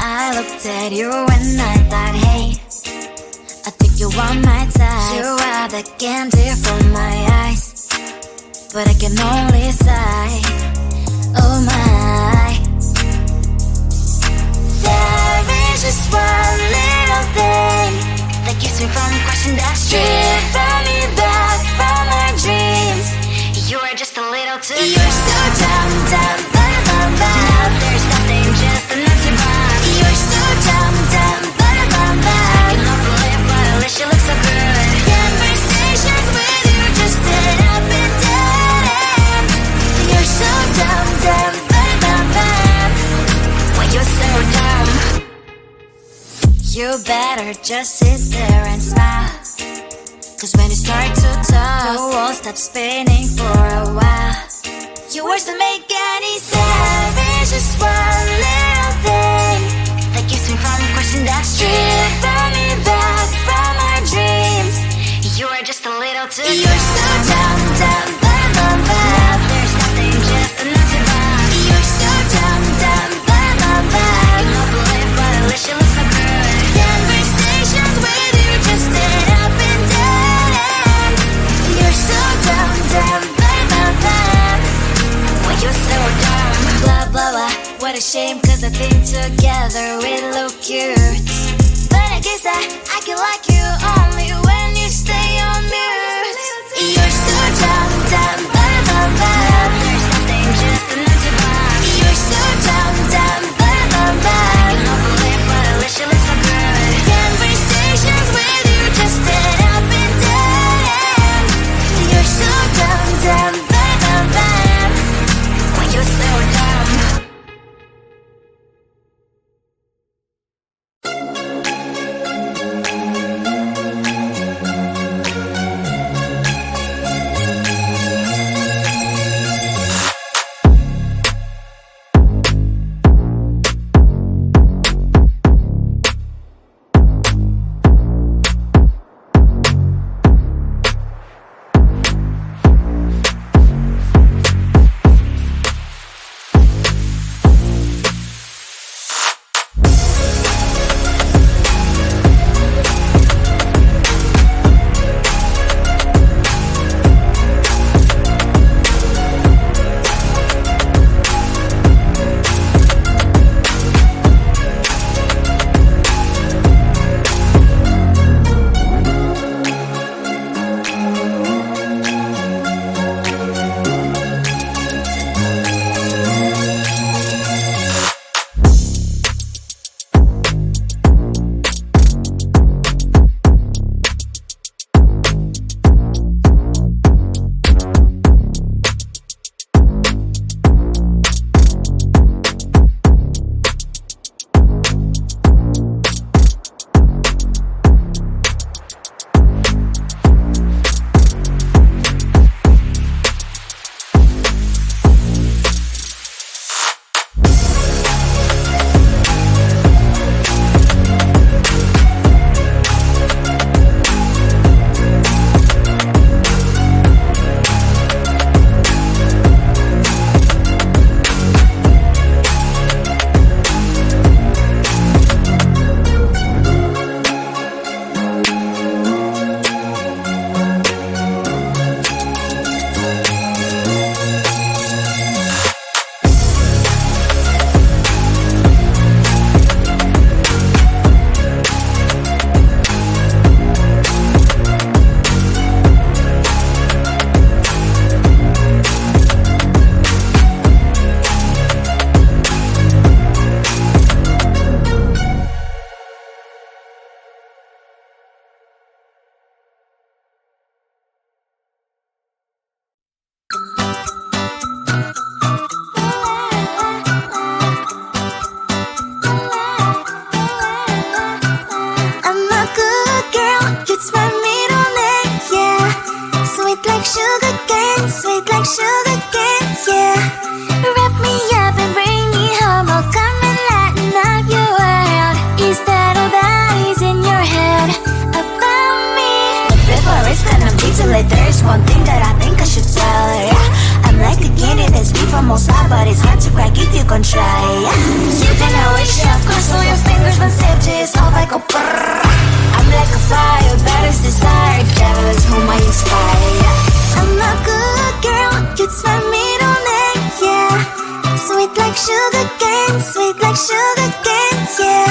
I looked at you and I thought, hey, I think you are my type. You are the candy from my eyes, but I can only sigh, oh my. There is just one little thing that keeps me from crossing that street. Drive me back from my dreams. You are just a little too close. You're so dumb, dumb, bum, bum, bum. Now there's nothing, just an empty box. You're so dumb, dumb, bum, bum, bum. I cannot believe, but at least you look so good. Conversations with you just end up in dead end. You're so dumb, dumb, bum, bum, bum. When you're so dumb, you better just sit there and smile, 'cause when you start to talk, the world stops spinning for a while. Your words don't make any sense. There's just one little thing that keeps me from crossing that street. Bring me back from our dreams. You are just a little too close. You're so dumb, dumb, bum, bum, bum. Now there's nothing, just an empty box. You're so dumb, dumb, bum, bum, bum. I cannot believe, but at least you look so good. Conversations with you just end up in dead end. You're so dumb, dumb, bum, bum, bum. When you're so dumb, blah, blah, blah. What a shame, 'cause I think together we look cute. But I guess that I can like you only when you stay on mute. You're so dumb, dumb, bum, bum, bum. There's nothing, just an empty box. You're so dumb, dumb, bum, bum, bum. I cannot believe, but at least you look so good. Conversations with you just end up in dead end. You're so dumb, dumb, bum, bum, bum. When you're so dumb. from outside, but it's hard to crack if you can try. You can always share, of course, all your sugar cane, yeah.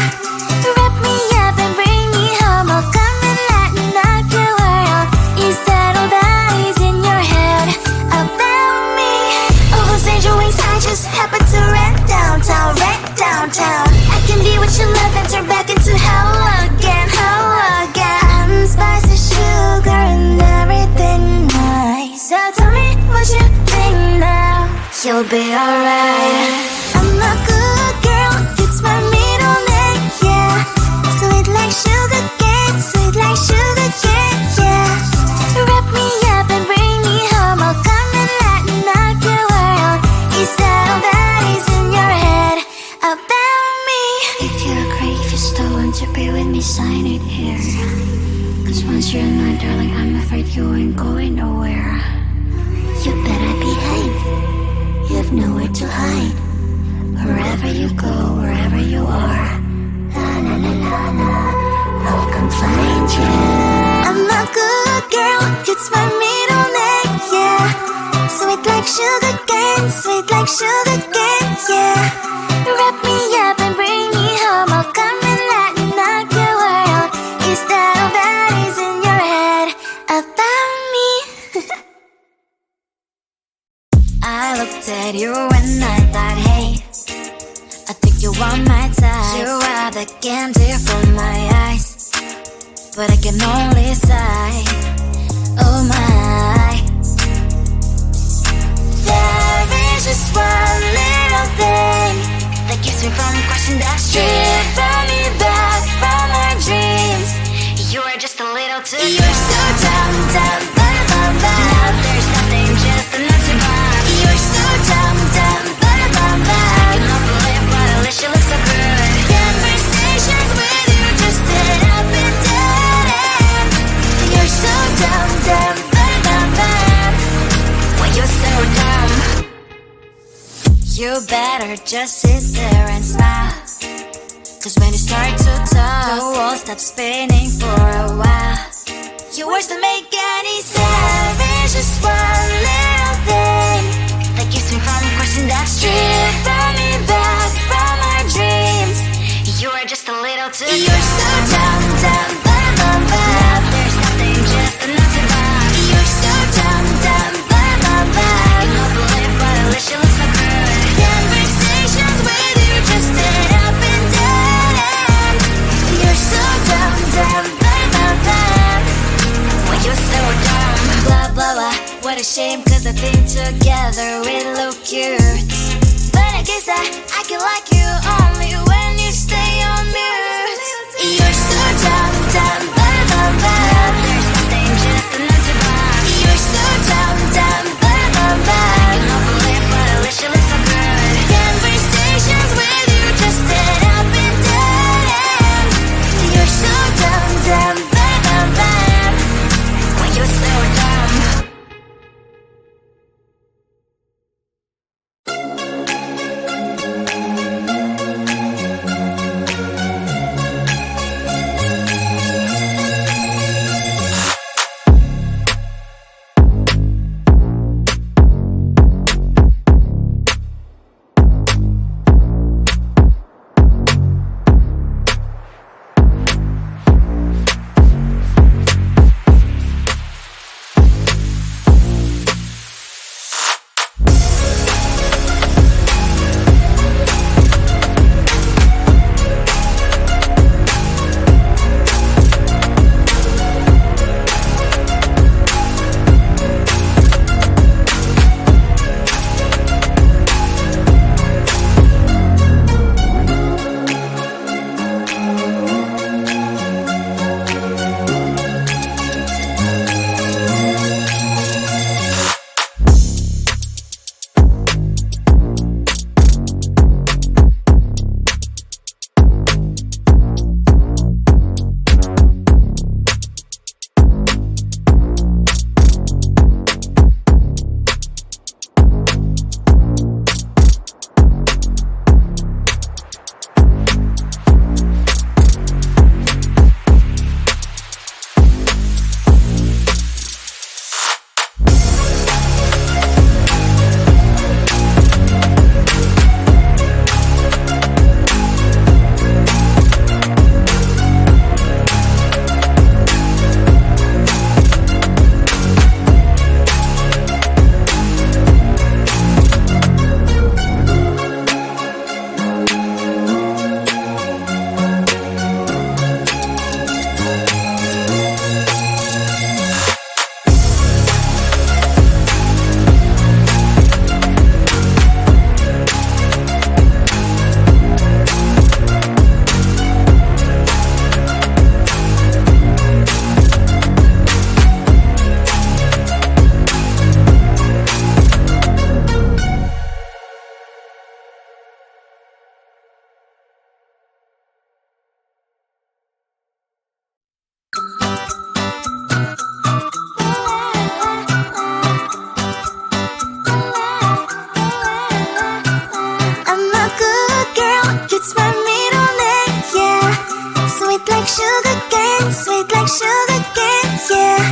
Wrap me up and bring me home. I'll come and lighten up your world. Is that all that is in your head about me? Oh, those angel wings I just happen to rent downtown, I can be what you love and turn back into hell again, I'm spicy sugar and everything nice. So tell me what you think now. You'll be alright. I'm a good girl, it's my middle name, yeah. Sweet like sugar cane, yeah. Wrap me up and bring me home. I'll come and lighten up your world. Is that all that is in your head about me? If you're great, if you still want to be with me, sign it here. Cause once you're mine, darling, I'm afraid you ain't going nowhere. You better behave, you have nowhere to hide. Wherever you go, wherever you are, la la la la la, I'll come find you. I'm a good girl, it's my middle name, yeah. Sweet like sugar cane, yeah. Wrap me up and bring me home. I'll come and lighten up your world. Is that all that is in your head about me? I looked at you and I thought, hey, I think you are my type. You are the candy from my eyes, but I can only sigh, oh my. There is just one little thing that keeps me from crossing that street. Drive me back from my dreams. You are just a little too close. You're so dumb, now there's nothing, just enough to bomb. You're so dumb, I cannot believe what at least you look so good. Conversations with you just dead up and dead end. You're so dumb, well, you're so dumb. You better just sit there and smile, cause when you start to talk, the world stops spinning for a while. Your words don't make any sense. There's just one little thing that keeps me from crossing that street. Drive me back from my dreams. You are just a little too close. You're so dumb, now there's nothing, just enough to bomb. You're so dumb, I cannot believe what at least you look so good. Conversations with you just dead up and dead end. You're so dumb, well, you're so dumb. Blah blah blah, what a shame, cause I think together we look cute. But I guess that I can like you only when you stay on mute. You're so dumb, there's nothing, just enough to bomb. You're so dumb, I cannot believe what at least you look so good. Conversations with you just dead up and dead end. You're so dumb, well, you're so dumb. like sugar cane, sweet like sugar cane, yeah.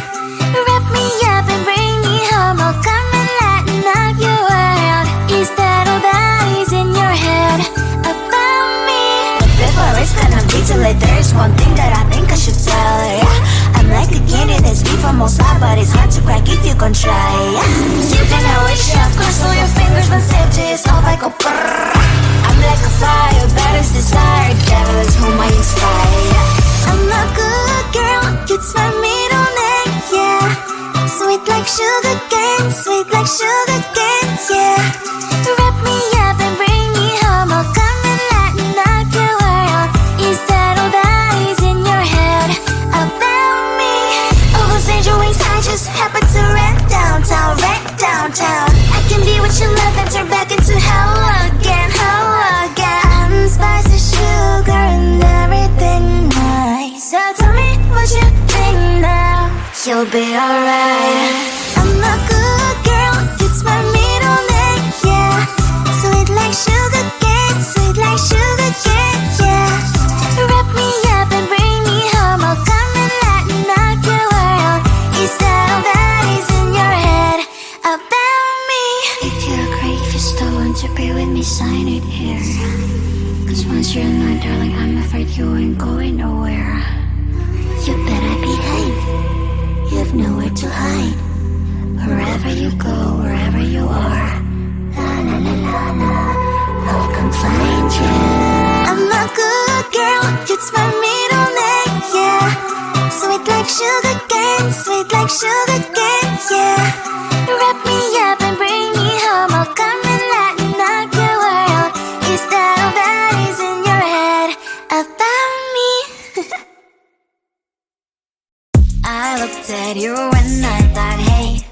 Wrap me up and bring me home, I'll come and lighten up your world. Is that all that is in your head about me? Before it's gonna be too late, there's one thing that I think I should tell her, yeah. I'm like a candy that's deep from outside, but it's hard to crack if you can try, yeah. You can always shove, cross all your fingers when safety is off, I go brrrr. I'm like a fire, battles desire, devil is whom I inspire, yeah. I'm a good girl, it's my middle name, yeah. Sweet like sugar cane, sweet like sugar cane, yeah. Wrap me up and bring me home, I'll come and lighten up your world. Is that all that is in your head about me? All those angel wings I just happen to rent downtown, rent downtown. I can be what you love and turn back into hell again, hell again. I'm spicy sugar and everything nice. So tell me what you think now, you'll be alright. I'm a good girl, it's my middle name, yeah. Sweet like sugar cane, sweet like sugar cane, yeah. Wrap me up and bring me home, I'll come and lighten up your world. Is that all that is in your head about me? If you're a crayfish, don't want to be with me, sign it here. Cause once you're mine, darling, I'm afraid you ain't going nowhere. You better behave, you've nowhere to hide. Wherever you go, wherever you are, la la la la la, I'll come find you. I'm a good girl, it's my middle name, yeah. Sweet like sugar cane, sweet like sugar cane, yeah. Wrap me up and bring me home, I'll come and lighten up your world. Is that all that is in your head about me? I looked at you and I thought, hey,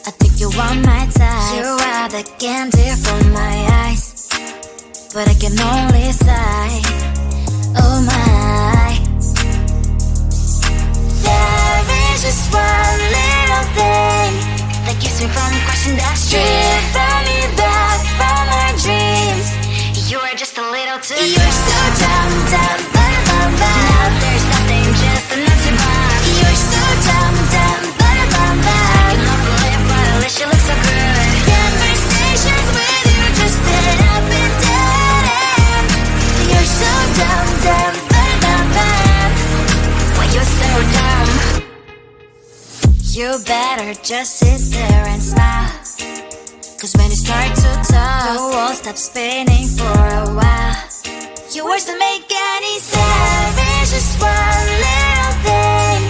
I think you are my type. You are the candy from my eyes, but I can only sigh, oh my. There is just one little thing that keeps me from crossing that street, bring me back from my dreams. You are just a little too good. You're so dumb, dumb, now there's nothing, just enough to buy. You're so dumb, dumb, I cannot believe but at least you look so good. Conversations with you just end up in dead end. You're so dumb, when you're so dumb. You better just sit there and smile, cause when you start to talk, the world stops spinning for a while. Your words don't make any sense. There's just one little thing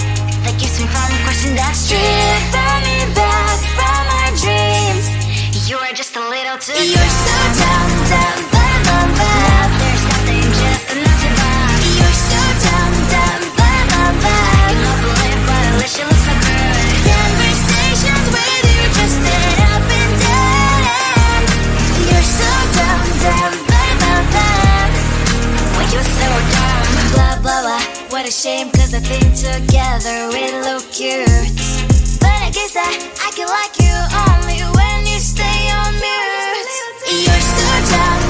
that keeps me from crossing that street, bring me back from my dreams. You are just a little too good. You're so dumb, now there's nothing, just enough to buy. You're so dumb, I cannot believe but at least you look so good. Conversations with you just end up in dead end. You're so dumb, when you're so dumb. Blah blah blah, what a shame, cause I think together we look cute. But I guess that I can like you only when you stay on mute. You're so dumb,